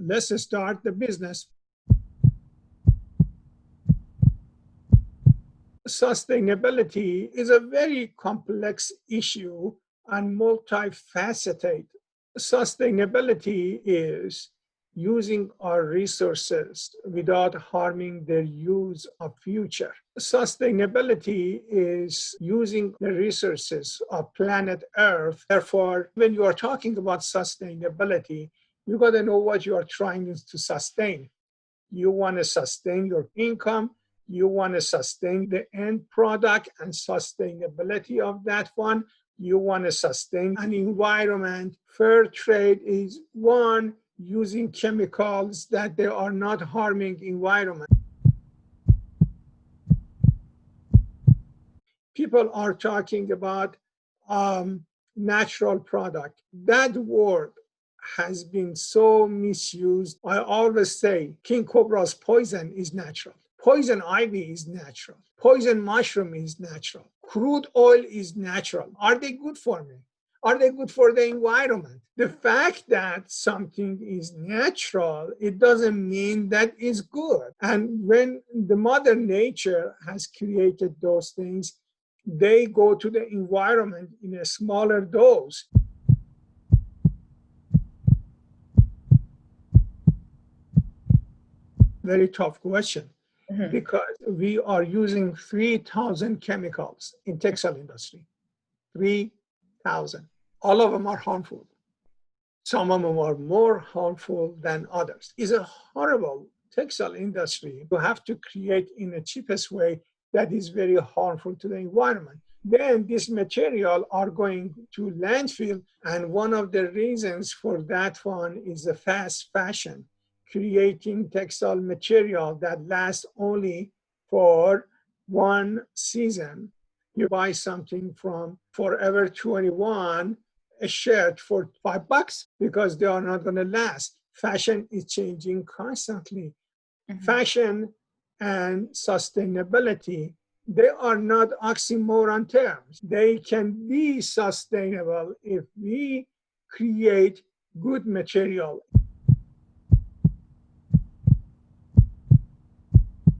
Let's start the business. Sustainability is a very complex issue and multifaceted. Sustainability is using our resources without harming their use of future. Sustainability is using the resources of planet Earth. Therefore, when you are talking about sustainability, you got to know what you are trying to sustain. You want to sustain your income. You want to sustain the end product and sustainability of that one. You want to sustain an environment. Fair trade is one, using chemicals that they are not harming environment. People are talking about natural product. That word has been so misused. I always say king cobra's poison is natural. Poison ivy is natural. Poison mushroom is natural. Crude oil is natural. Are they good for me? Are they good for the environment? The fact that something is natural, it doesn't mean that it's good. And when the mother nature has created those things, they go to the environment in a smaller dose. Very tough question. Because we are using 3,000 chemicals in textile industry. 3,000. All of them are harmful. Some of them are more harmful than others. It's a horrible textile industry. You have to create in the cheapest way that is very harmful to the environment. Then this material are going to landfill, and one of the reasons for that one is the fast fashion, creating textile material that lasts only for one season. You buy something from Forever 21, a shirt for $5 because they are not going to last. Fashion is changing constantly. Fashion and sustainability, they are not oxymoron terms. They can be sustainable if we create good material.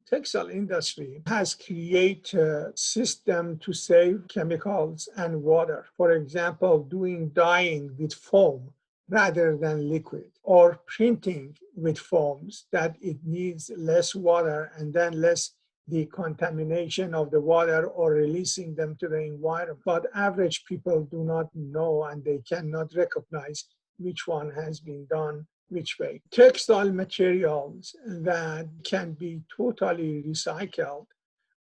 Textile industry has created a system to save chemicals and water. For example, doing dyeing with foam rather than liquid, or printing with foams that it needs less water and then less decontamination of the water or releasing them to the environment. But average people do not know and they cannot recognize which one has been done which way. Textile materials that can be totally recycled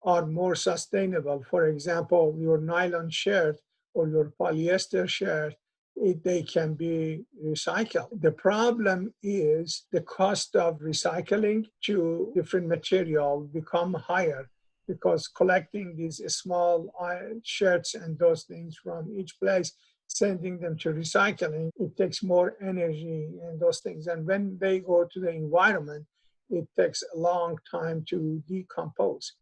are more sustainable. For example, your nylon shirt or your polyester shirt, they can be recycled. The problem is the cost of recycling to different material become higher because collecting these small shirts and those things from each place, sending them to recycling, it takes more energy and those things. And when they go to the environment, it takes a long time to decompose.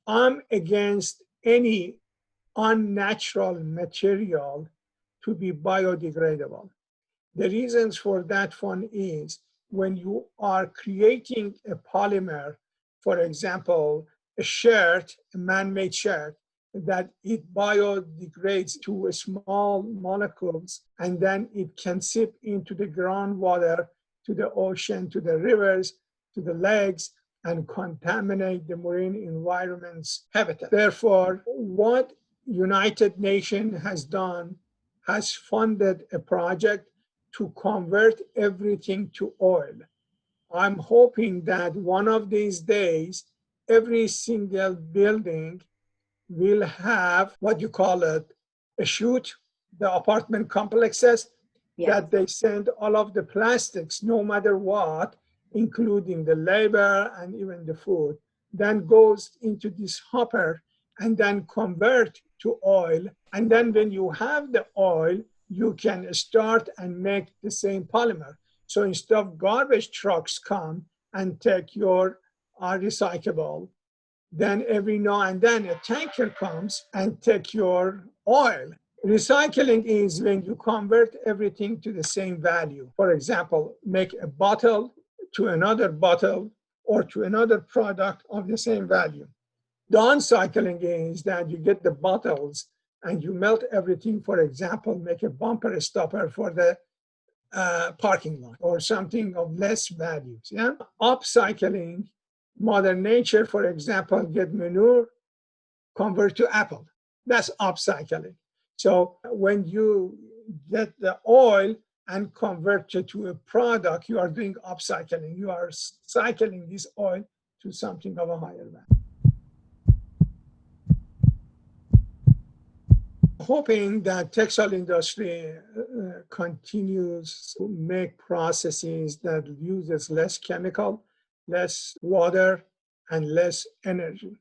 I'm against any unnatural material to be biodegradable. The reasons for that one is when you are creating a polymer, for example, a shirt, a man-made shirt, that it biodegrades to small molecules, and then it can seep into the groundwater, to the ocean, to the rivers, to the lakes, and contaminate the marine environment's habitat. Therefore, what United Nations has done has funded a project to convert everything to oil. I'm hoping that one of these days, every single building will have what you call it, a chute, the apartment complexes, that they send all of the plastics, no matter what, including the labor and even the food, then goes into this hopper and then convert to oil. And then when you have the oil, you can start and make the same polymer. So instead of garbage trucks come and take your recyclable, then every now and then a tanker comes and take your oil. Recycling is when you convert everything to the same value. For example, make a bottle to another bottle or to another product of the same value. Downcycling is that you get the bottles and you melt everything. For example, make a bumper stopper for the parking lot or something of less values. Yeah. Upcycling, Mother Nature, for example, get manure, convert to apple. That's upcycling. So when you get the oil and convert it to a product, you are doing upcycling. You are cycling this oil to something of a higher value. Hoping that textile industry continues to make processes that uses less chemical, less water, and less energy.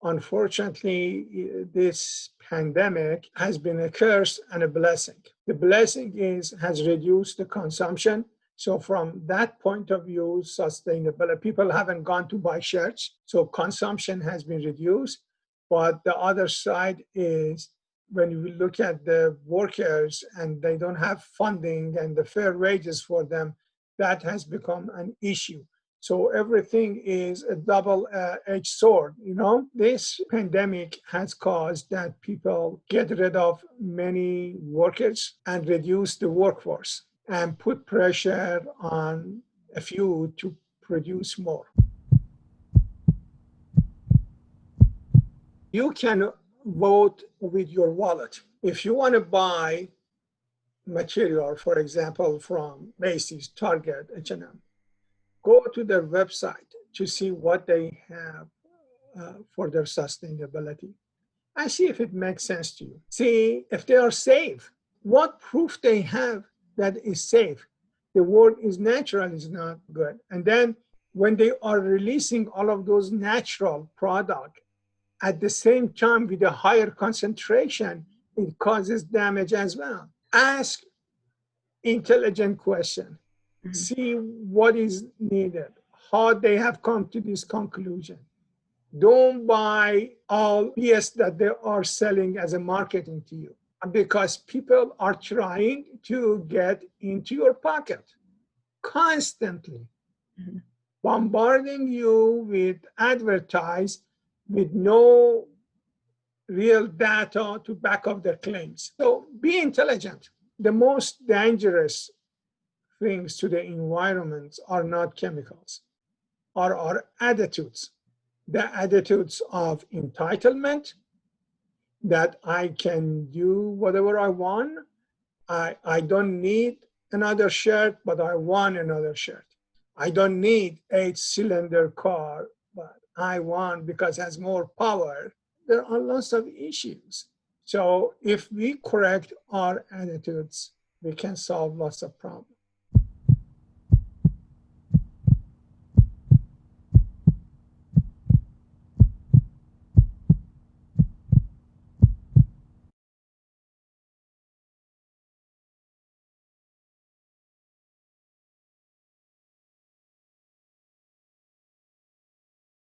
Unfortunately, this pandemic has been a curse and a blessing. The blessing has reduced the consumption. So from that point of view, sustainable, people haven't gone to buy shirts. So consumption has been reduced. But the other side is when you look at the workers and they don't have funding and the fair wages for them, that has become an issue. So everything is a double-edged sword. This pandemic has caused that people get rid of many workers and reduce the workforce and put pressure on a few to produce more. You can vote with your wallet. If you want to buy material, for example, from Macy's, Target, H&M, go to their website to see what they have for their sustainability and see if it makes sense to you. See if they are safe. What proof they have that is safe. The word is natural is not good. And then when they are releasing all of those natural products at the same time with a higher concentration, it causes damage as well. Ask intelligent question. See what is needed, how they have come to this conclusion. Don't buy all BS that they are selling as a marketing to you, because people are trying to get into your pocket constantly, bombarding you with advertise with no real data to back up their claims. So be intelligent. The most dangerous things to the environment are not chemicals, are our attitudes. The attitudes of entitlement, that I can do whatever I want. I don't need another shirt, but I want another shirt. I don't need a 8-cylinder car, but I want because it has more power. There are lots of issues. So if we correct our attitudes, we can solve lots of problems.